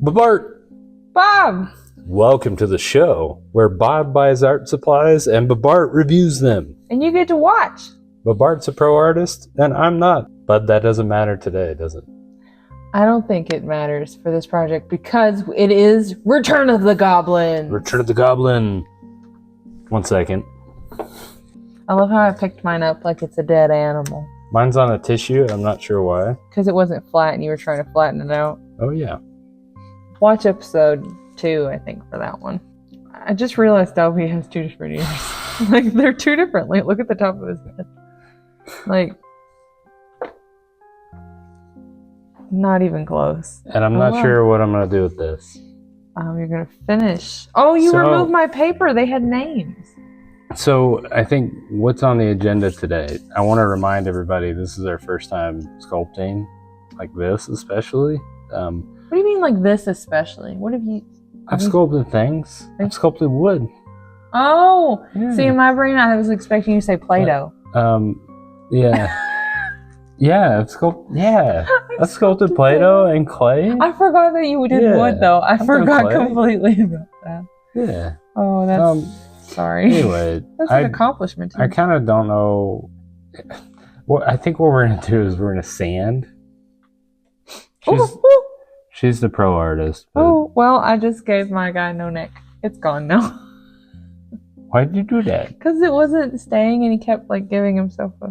BobartBob! Bob! Welcome to the show where Bob buys art supplies and BobartBob reviews them. And you get to watch. BobartBob's a pro artist and I'm not. But that doesn't matter today, does it? I don't think it matters for this project because it is Return of the Goblin. Return of the Goblin. 1 second. I love how I picked mine up like it's a dead animal. Mine's on a tissue. I'm not sure why. Because it wasn't flat and you were trying to flatten it out. Oh, yeah. Watch episode 2, I think, for that one. I just realized Dobby has 2 different ears. Like, they're 2 different. Like, look at the top of his head. Like, not even close. And I'm not sure what I'm going to do with this. You're going to finish. Oh, you removed my paper. They had names. So, I think what's on the agenda today, I want to remind everybody this is our first time sculpting, like this especially. What do you mean like this especially? What have you... I've sculpted things. I've sculpted wood. Oh! Yeah. See, in my brain, I was expecting you to say Play-Doh. Yeah. Yeah, I've sculpted Play-Doh and clay. I forgot that you did wood, though. I forgot completely about that. Yeah. Oh, that's... sorry. Anyway. That's an accomplishment, too. I kind of don't know... I think what we're going to do is we're going to sand. She's the pro artist. Oh, well, I just gave my guy no neck. It's gone now. Why did you do that? Because it wasn't staying and he kept like giving himself a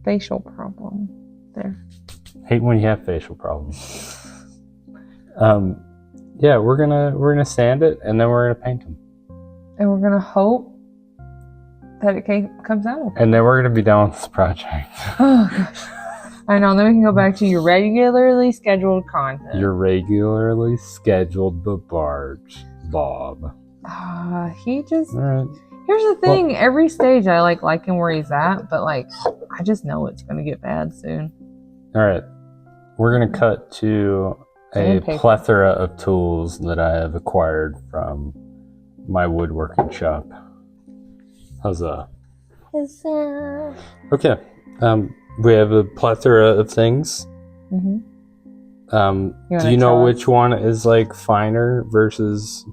facial problem there. Hate when you have facial problems. Yeah, we're gonna sand it and then we're gonna paint them. And we're gonna hope that it comes out. And then we're gonna be done with this project. Oh gosh. I know, then we can go back to your regularly scheduled content. Your regularly scheduled BobartBob. He just... Alright. Here's the thing, well, every stage I like him where he's at, but like, I just know it's going to get bad soon. Alright, we're going to cut to a plethora of tools that I have acquired from my woodworking shop. How's that? Okay. We have a plethora of things. Mm-hmm. Do you know which one is like finer versus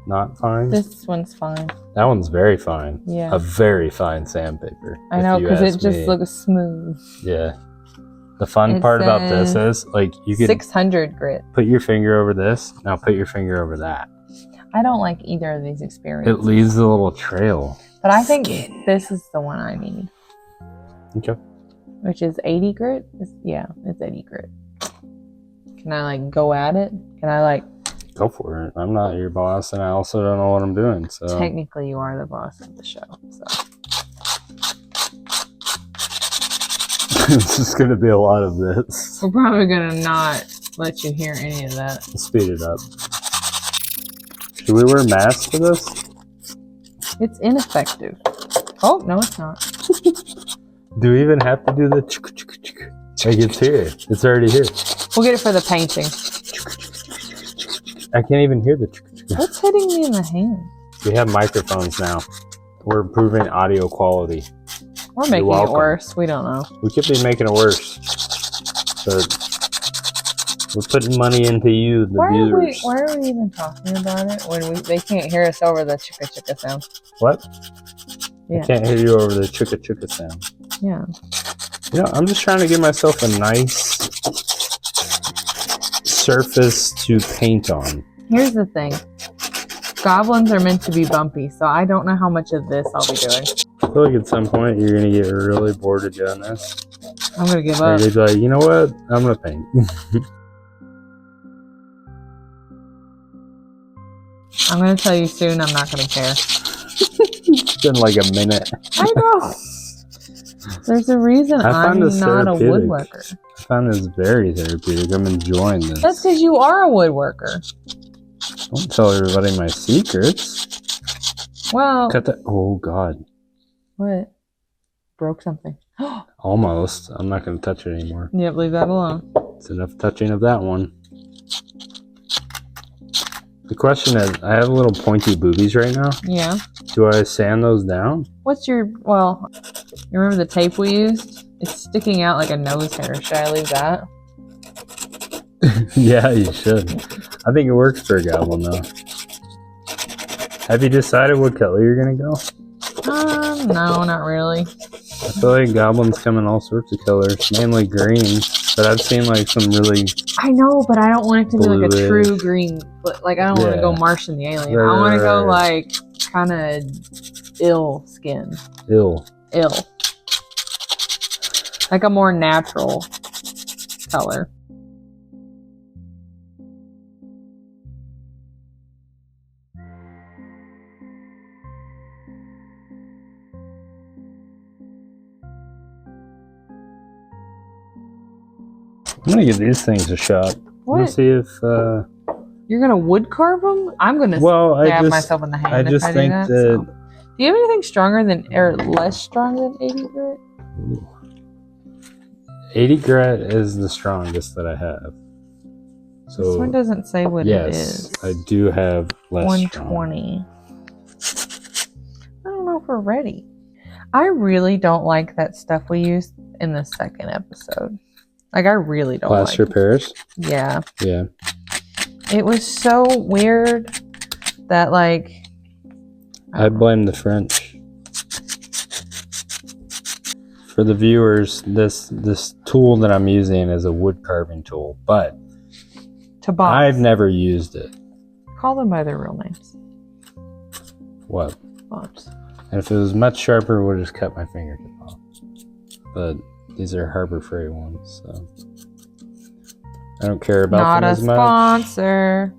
not fine? This one's fine. That one's very fine. Yeah. A very fine sandpaper. I know, because it just looks smooth. Yeah. The fun part about this is like you could 600 grit. Put your finger over this. Now put your finger over that. I don't like either of these experiments. It leaves a little trail. But I think this is the one I need. Okay. Which is 80 grit? Yeah, it's 80 grit. Can I like go at it? Can I like... Go for it. I'm not your boss and I also don't know what I'm doing, so... Technically you are the boss of the show, so... It's just going to be a lot of this. We're probably going to not let you hear any of that. Speed it up. Should we wear masks for this? It's ineffective. Oh, no it's not. Do we even have to do the like it's here. It's already here. We'll get it for the painting. I can't even hear the What's hitting me in the hand? We have microphones now. We're improving audio quality. We're making it worse. We don't know. We could be making it worse. But we're putting money into you, the viewers. Why are we even talking about it when they can't hear us over the chicka chicka sound? What? Yeah. I can't hear you over the chicka chicka sound. Yeah. You know, I'm just trying to give myself a nice surface to paint on. Here's the thing. Goblins are meant to be bumpy, so I don't know how much of this I'll be doing. I feel like at some point you're going to get really bored of doing this. I'm going to give up. You're be like, you know what? I'm going to paint. I'm going to tell you soon I'm not going to care. It's been like a minute. I know. There's a reason I'm not a woodworker. I find this very therapeutic. I'm enjoying this. That's because you are a woodworker. Don't tell everybody my secrets. Well. Cut that. Oh, God. What? Broke something. Almost. I'm not going to touch it anymore. Yep, leave that alone. It's enough touching of that one. The question is, I have little pointy boobies right now. Yeah. Do I sand those down? What's your, well, you remember the tape we used? It's sticking out like a nose hair. Should I leave that? Yeah, you should. I think it works for a goblin though. Have you decided what color you're gonna go? No, not really. I feel like goblins come in all sorts of colors, mainly green. But I've seen like some really. I know, but I don't want it to be like a bluish. true green. Like I don't want to go Martian the Alien. Right, I want to go right. like kind of ill skin. Ill. Like a more natural color. I'm gonna give these things a shot. What? I'm gonna see if. You're gonna wood carve them? I'm gonna stab myself in the hand. I just think that. So. Do you have anything stronger than, or less strong than 80 grit? 80 grit is the strongest that I have. So this one doesn't say what it is. Yes, I do have less 120. I don't know if we're ready. I really don't like that stuff we used in the second episode. Like, I really don't Plaster like it. Paris? Yeah. Yeah. It was so weird that, like... I blame the French. For the viewers, this tool that I'm using is a wood carving tool, but I've never used it. Call them by their real names. What? Bobs. And if it was much sharper, it would have just cut my fingertip off. But these are Harbor Freight ones, so I don't care about them as much. Not a sponsor.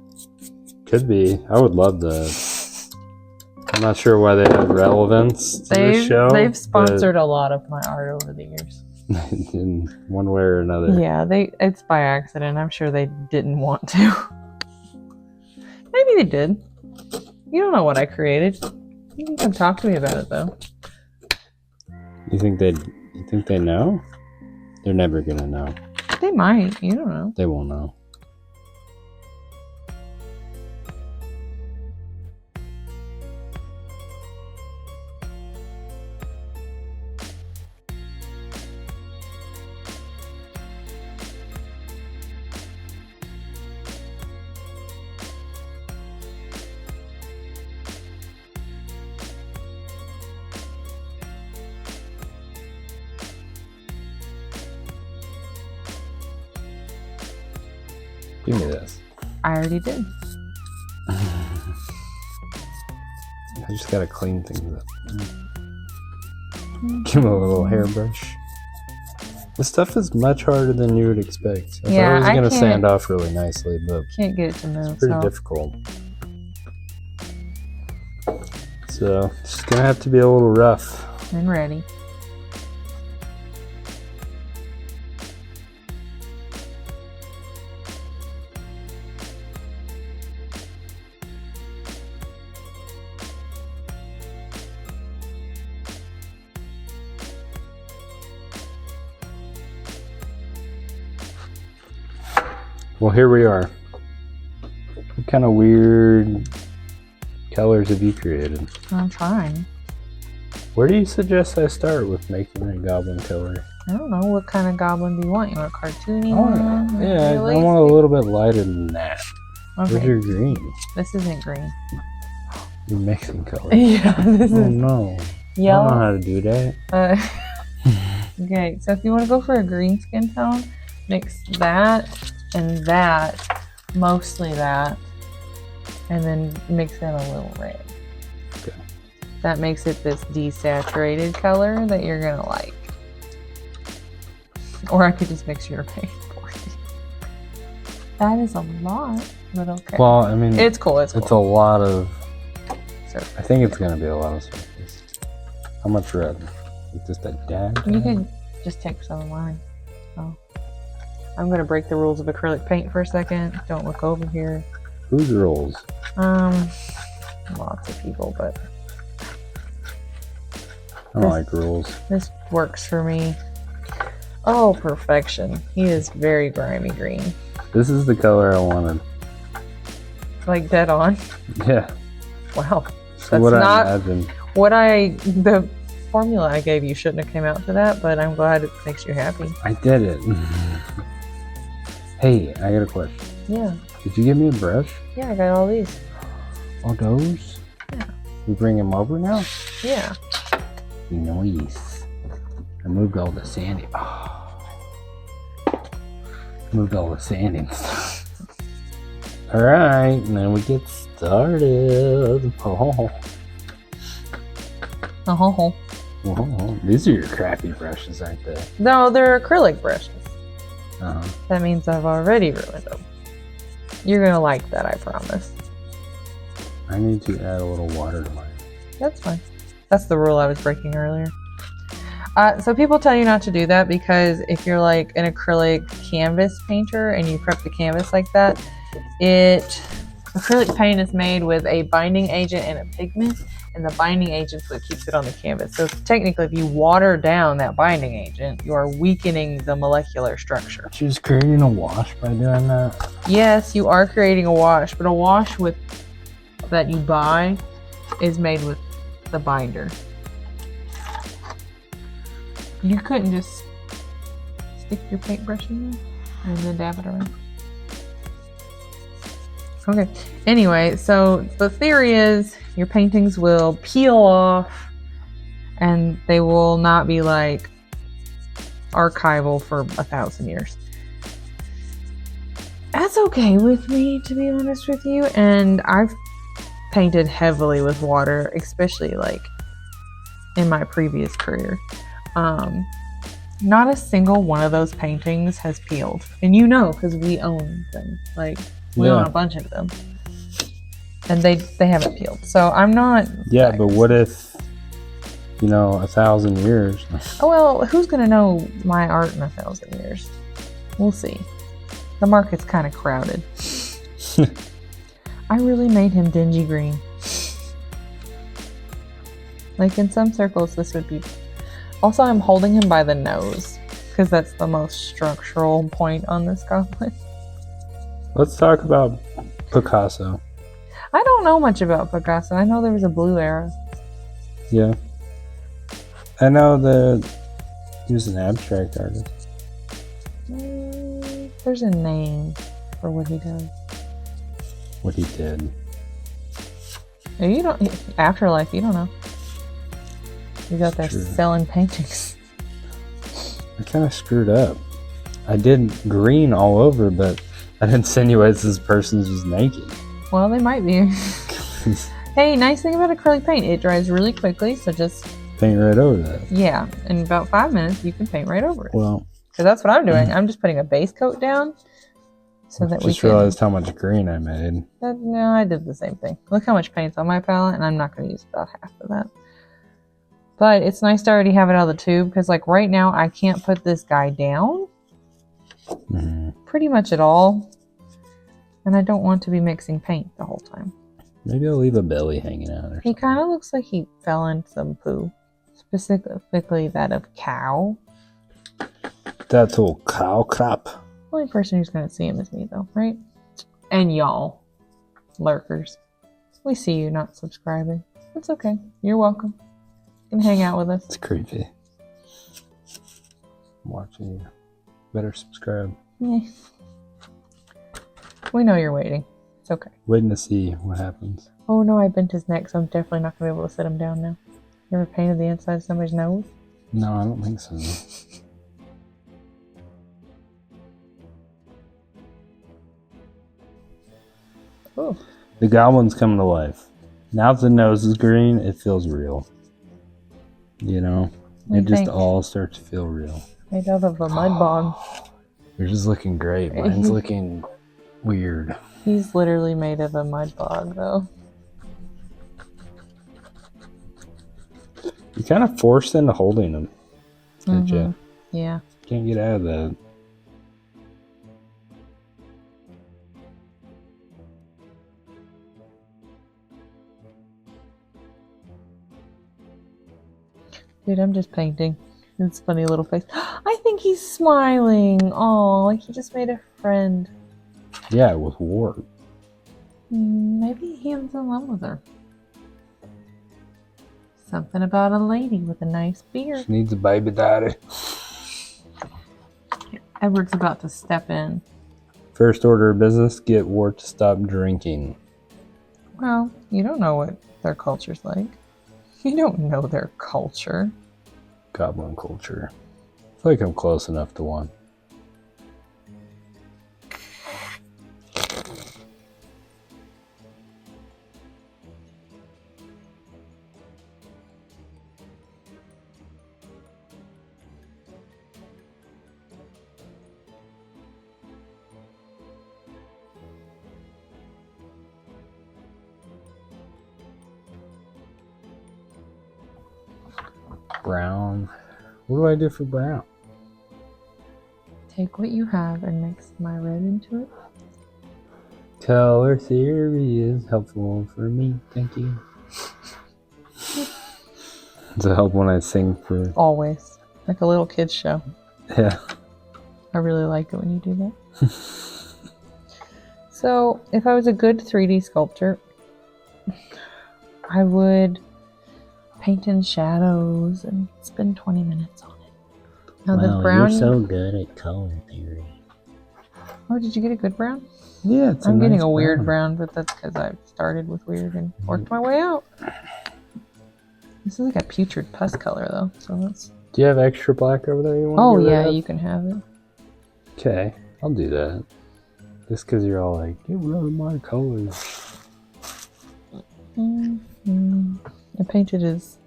Could be. I would love that. I'm not sure why they have relevance to this show. They've sponsored a lot of my art over the years. In one way or another. Yeah, it's by accident. I'm sure they didn't want to. Maybe they did. You don't know what I created. You can come talk to me about it, though. You think they know? They're never gonna know. They might. You don't know. They won't know. Give me this. I already did. I just gotta clean things up. Give him a little hairbrush. This stuff is much harder than you would expect. I thought it was gonna sand off really nicely, but can't get it to move. It's pretty difficult. So it's just gonna have to be a little rough. And ready. Well, here we are. What kind of weird colors have you created? I'm trying. Where do you suggest I start with making a goblin color? I don't know. What kind of goblin do you want? You want a cartoony one? Yeah, I want a little bit lighter than that. Okay. Where's your green? This isn't green. You're mixing colors. Yeah, this is no. yellow. I don't know how to do that. Okay, so if you want to go for a green skin tone, mix that and that, mostly that, and then mix in a little red. Okay. That makes it this desaturated color that you're gonna like. Or I could just mix your paint for you. That is a lot, but okay. Well, I mean, it's cool. It's a lot of surface. I think it's gonna be a lot of surface. How much red? Just a dab? You can just take some of mine. Oh. I'm gonna break the rules of acrylic paint for a second. Don't look over here. Whose rules? Lots of people, but I don't like rules. This works for me. Oh, perfection. He is very grimy green. This is the color I wanted. Like dead on? Yeah. Wow. So what I imagined. The formula I gave you shouldn't have came out to that, but I'm glad it makes you happy. I did it. Hey, I got a question. Yeah. Did you give me a brush? Yeah, I got all these. All those? Yeah. We bring them over now? Yeah. Nice. I moved all the sanding. Oh. Moved all the sanding stuff. Alright, and then we get started. Oh. Oh. These are your crappy brushes, aren't they? No, they're acrylic brushes. Uh-huh. That means I've already ruined them. You're gonna like that, I promise. I need to add a little water to mine. That's fine. That's the rule I was breaking earlier. So people tell you not to do that because if you're like an acrylic canvas painter and you prep the canvas like that, acrylic paint is made with a binding agent and a pigment, and the binding agent's what keeps it on the canvas. So technically, if you water down that binding agent, you are weakening the molecular structure. She's just creating a wash by doing that? Yes, you are creating a wash, but a wash that you buy is made with the binder. You couldn't just stick your paintbrush in there and then dab it around. Okay, anyway, so the theory is your paintings will peel off and they will not be like archival for 1,000 years. That's okay with me, to be honest with you, and I've painted heavily with water, especially like in my previous career. Not a single one of those paintings has peeled, and you know, because we own them. Like we own a bunch of them, and they haven't peeled. So I'm not. Yeah, but what if 1,000 years? Oh well, who's gonna know my art in 1,000 years? We'll see. The market's kind of crowded. I really made him dingy green. Like in some circles, this would be. Also, I'm holding him by the nose because that's the most structural point on this goblin. Let's talk about Picasso. I don't know much about Picasso. I know there was a blue era. Yeah. I know that he was an abstract artist. There's a name for what he does. What he did. You don't. Afterlife, you don't know. You got there selling paintings. I kind of screwed up. I did green all over, but I didn't insinuate this person's just naked. Well, they might be. Hey, nice thing about acrylic paint, it dries really quickly, so just paint right over that. Yeah, in about 5 minutes, you can paint right over it. Well, because that's what I'm doing. I'm just putting a base coat down so that we just realized how much green I made. No, I did the same thing. Look how much paint's on my palette, and I'm not going to use about half of that. But it's nice to already have it out of the tube because, like, right now I can't put this guy down pretty much at all, and I don't want to be mixing paint the whole time. Maybe I'll leave a belly hanging out. Or something. He kind of looks like he fell in some poo, specifically that of cow. That old cow crap. The only person who's going to see him is me, though, right? And y'all, lurkers. We see you not subscribing. It's okay. You're welcome. You can hang out with us. It's creepy. I'm watching you. Better subscribe. Yeah. We know you're waiting. It's okay. Waiting to see what happens. Oh no, I bent his neck, so I'm definitely not going to be able to sit him down now. You ever painted the inside of somebody's nose? No, I don't think so. Ooh. The goblin's coming to life. Now that the nose is green, it feels real. You know? It just all starts to feel real. Made out of a mud bog. You're just looking great. Mine's looking weird. He's literally made of a mud bog, though. You're kind of forced into holding him. Aren't you? Yeah. Can't get out of that. Dude, I'm just painting. It's a funny little face. I think he's smiling. Oh, like he just made a friend. Yeah, with Ward. Maybe he was in love with her. Something about a lady with a nice beard. She needs a baby daddy. Edward's about to step in. First order of business, get Wart to stop drinking. Well, you don't know what their culture's like. You don't know their culture. Goblin culture. I feel like I'm close enough to one. Brown. What do I do for brown? Take what you have and mix my red into it. Color theory is helpful for me. Thank you. Does it help when I sing for... Always. Like a little kid's show. Yeah. I really like it when you do that. So, if I was a good 3D sculptor, I would paint in shadows and spend 20 minutes on it. Now the brown... You're so good at color theory. Oh, did you get a good brown? Yeah, it's I'm getting nice a weird brown, but that's because I started with weird and worked my way out. This is like a putrid pus color, though. So that's... Do you have extra black over there you want Oh, to get rid yeah, of? you can have it. Okay, I'll do that. Just because you're all like, get rid of my colors. I painted his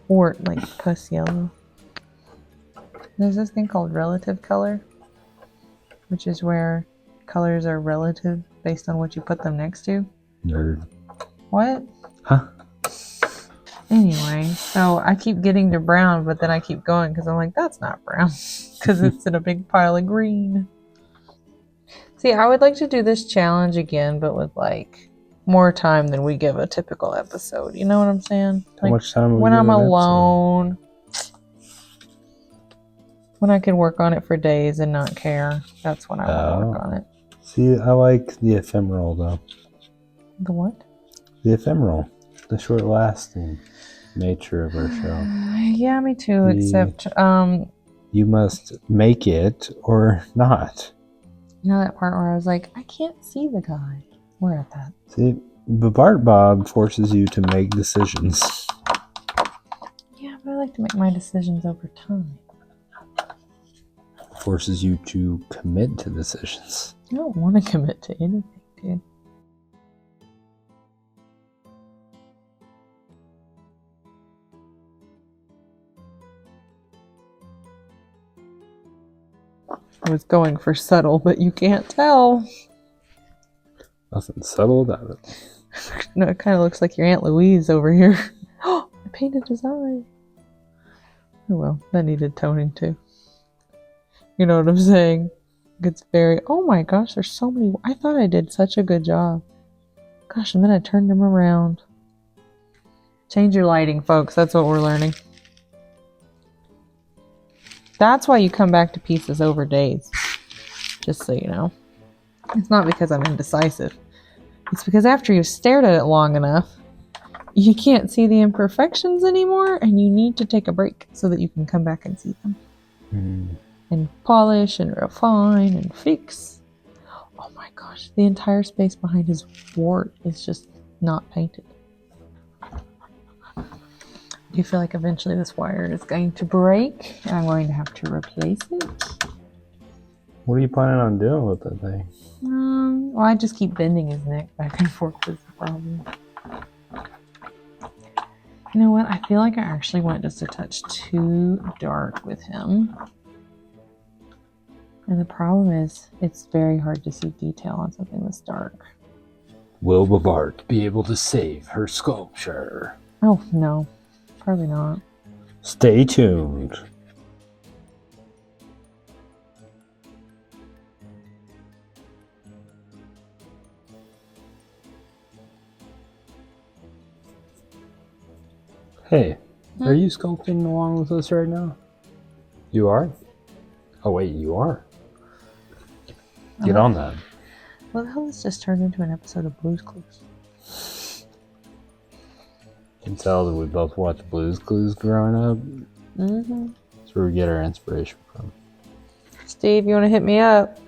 wart like pus yellow. There's this thing called relative color, which is where colors are relative based on what you put them next to. Nerd. What? Huh? Anyway, so I keep getting to brown, but then I keep going because I'm like, that's not brown because it's in a big pile of green. See, I would like to do this challenge again, but with like more time than we give a typical episode. You know what I'm saying? Like, How much time when I'm alone, when I can work on it for days and not care, that's when I want to work on it. See, I like the ephemeral though. The what? The ephemeral. The short-lasting nature of our show. Yeah, me too, except... You must make it or not. You know that part where I was like, I can't see the guy. We're at that. See, BobartBob forces you to make decisions. Yeah, but I like to make my decisions over time. Forces you to commit to decisions. I don't want to commit to anything, dude. I was going for subtle, but you can't tell. Nothing subtle about it. No, it kind of looks like your Aunt Louise over here. Oh, I painted his eye. Oh well, that needed toning too. You know what I'm saying? It's very... Oh my gosh, there's so many... I thought I did such a good job. Gosh, and then I turned them around. Change your lighting, folks. That's what we're learning. That's why you come back to pieces over days. Just so you know. It's not because I'm indecisive. It's because after you've stared at it long enough, you can't see the imperfections anymore, and you need to take a break so that you can come back and see them. And polish and refine and fix. Oh my gosh, the entire space behind his wart is just not painted. Do you feel like eventually this wire is going to break and I'm going to have to replace it? What are you planning on doing with that thing? Well, I just keep bending his neck back and forth is the problem. You know what? I feel like I actually went just a touch too dark with him. And the problem is, it's very hard to see detail on something this dark. Will BobartBob be able to save her sculpture? Oh, no. Probably not. Stay tuned. Hey, are you sculpting along with us right now? You are? Oh wait, you are? Get on that. Well, the hell, this just turned into an episode of Blue's Clues. You can tell that we both watched Blue's Clues growing up. Mm-hmm. That's where we get our inspiration from. Steve, you want to hit me up?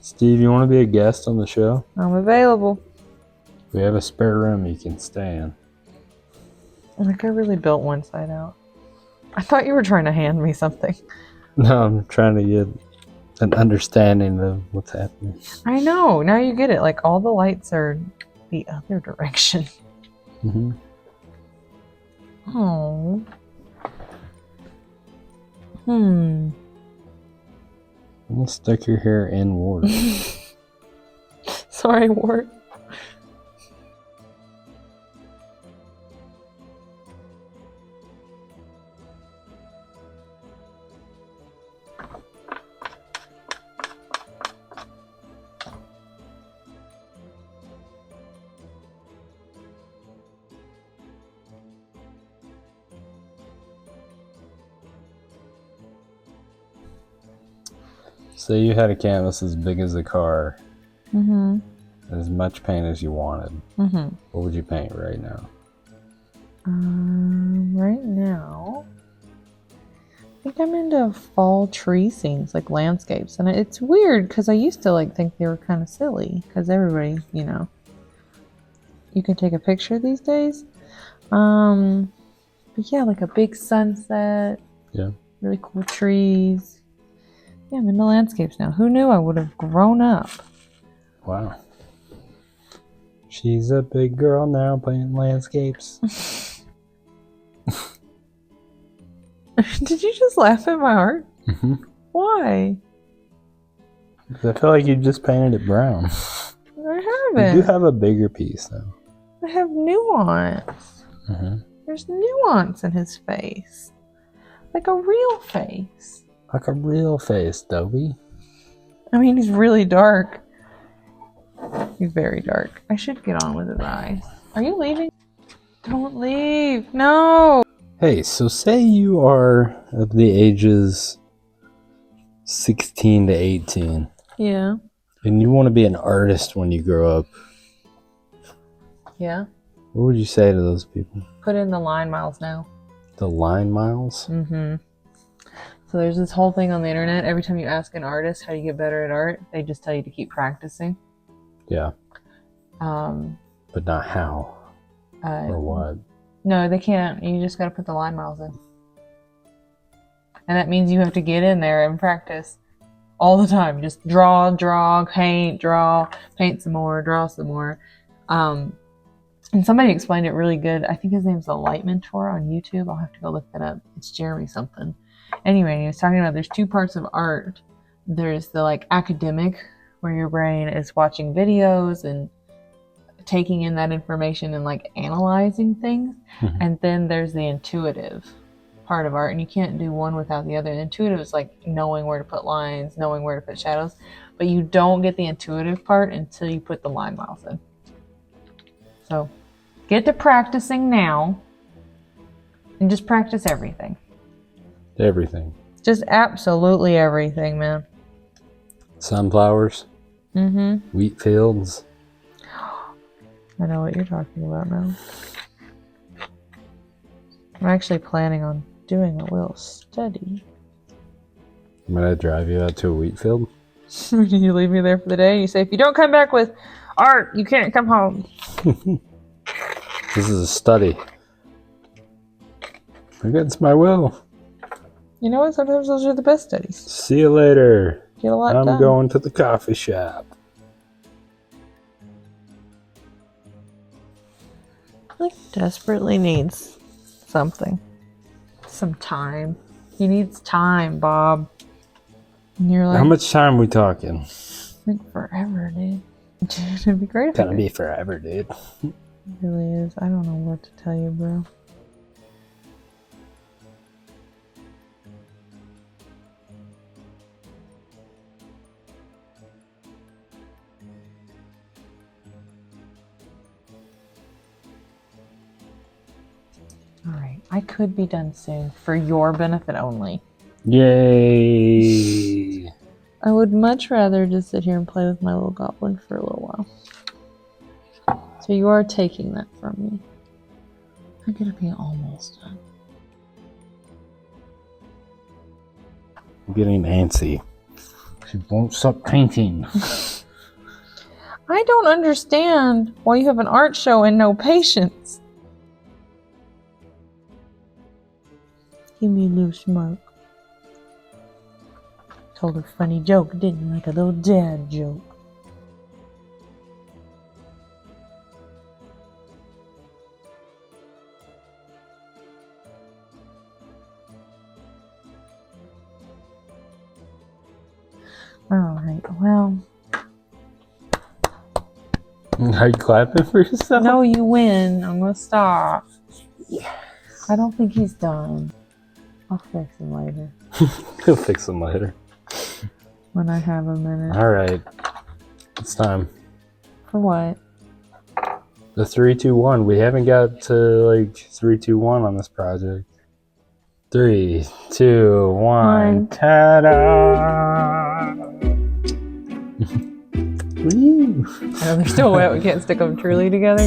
Steve, you want to be a guest on the show? I'm available. We have a spare room you can stay in. Like I really built one side out. I thought you were trying to hand me something. No, I'm trying to get an understanding of what's happening. I know. Now you get it. Like all the lights are the other direction. Mm-hmm. Oh. Almost stuck your hair in water. Sorry, Wart. Say you had a canvas as big as a car, Mm-hmm. as much paint as you wanted. Mm-hmm. What would you paint right now? Right now, I think I'm into fall tree scenes, like landscapes, and it's weird because I used to like think they were kind of silly because everybody, you know, you can take a picture these days. But yeah, like a big sunset. Yeah. Really cool trees. Yeah, I'm into landscapes now. Who knew I would have grown up? Wow. She's a big girl now painting landscapes. Did you just laugh at my art? Mm-hmm. Why? I feel like you just painted it brown. I haven't. You do have a bigger piece though. I have nuance. Mm-hmm. There's nuance in his face. Like a real face. Like a real face, Dobie. I mean, he's really dark. He's very dark. I should get on with his eyes. Are you leaving? Don't leave. No! Hey, so say you are of the ages 16 to 18. Yeah. And you want to be an artist when you grow up. Yeah. What would you say to those people? Put in the line miles now. The line miles? Mm-hmm. So there's this whole thing on the internet. Every time you ask an artist how you get better at art, they just tell you to keep practicing. Yeah. But not how. Or what. No, they can't. You just got to put the line miles in. And that means you have to get in there and practice all the time. Just draw, paint some more, draw some more. And somebody explained it really good. I think his name's The Light Mentor on YouTube. I'll have to go look that up. It's Jeremy something. Anyway, he was talking about there's two parts of art. There's the like academic, where your brain is watching videos and taking in that information and like analyzing things. Mm-hmm. And then there's the intuitive part of art, and you can't do one without the other. Intuitive is like knowing where to put lines, knowing where to put shadows, but you don't get the intuitive part until you put the line miles in. So get to practicing now and just practice everything. Everything. Just absolutely everything, man. Sunflowers. Mm-hmm. Wheat fields. I know what you're talking about now. I'm actually planning on doing a little study. I'm gonna drive you out to a wheat field. You leave me there for the day and you say, if you don't come back with art, you can't come home. This is a study. Against my will. You know what? Sometimes those are the best studies. See you later. Get a lot I'm done. going to the coffee shop. Like desperately needs something. Some time. He needs time, Bob. And you're like, How much time we talking? like forever, dude. It'd be great if Gonna be forever, dude. It really is. I don't know what to tell you, bro. Alright, I could be done soon for your benefit only. Yay! I would much rather just sit here and play with my little goblin for a little while. So you are taking that from me. I'm gonna be almost done. I'm getting antsy. She won't stop painting. I don't understand why you have an art show and no patience. Give me a little smirk. Told her a funny joke, didn't you? Like a little dad joke. Alright, well. Are you clapping for yourself? No, you win. I'm gonna stop. Yes. I don't think he's done. I'll fix him later. He'll fix him later. When I have a minute. Alright. It's time. For what? The 3, 2, 1. We haven't got to like 3, 2, 1 on this project. 3, 2, 1. Ta-da! Woo! I know they're still wet. We can't stick them truly together.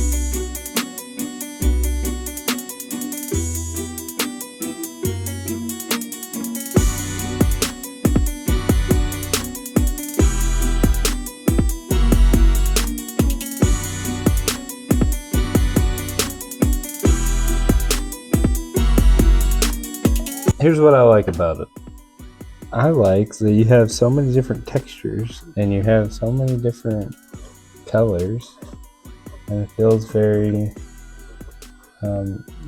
Here's what I like about it. I like that you have so many different textures and you have so many different colors, and it feels very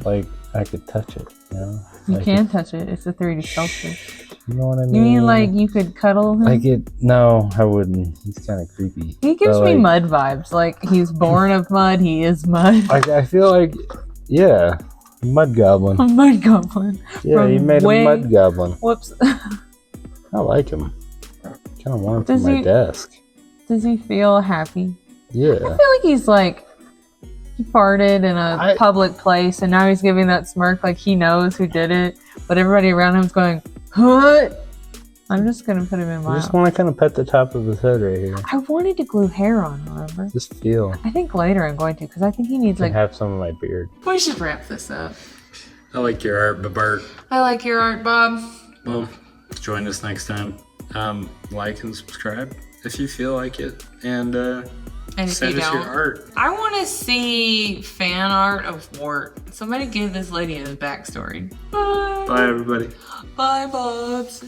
like I could touch it, you know? You like can touch it. It's a 3D sculpture. You know what I mean? You mean like you could cuddle him? Like it? No, I wouldn't. He's kind of creepy. He gives me mud vibes. Like he's born of mud. He is mud. Like I feel like, yeah, mud goblin. A mud goblin. Yeah, you made a mud goblin. Whoops. I like him. Kind of want him for my desk. Does he feel happy? Yeah. I feel like he's like, he farted in a public place and now he's giving that smirk like he knows who did it, but everybody around him's going, what? I'm just going to put him in my... I just want to kind of pet the top of his head right here. I wanted to glue hair on, remember? Just feel. I think later I'm going to, because I think he needs like... have some of my beard. We should wrap this up. I like your art, BobartBob. I like your art, Bob. Well, join us next time. Like and subscribe if you feel like it, and send us your art. I want to see fan art of Wart. Somebody give this lady a backstory. Bye. Bye, everybody. Bye, Bobs.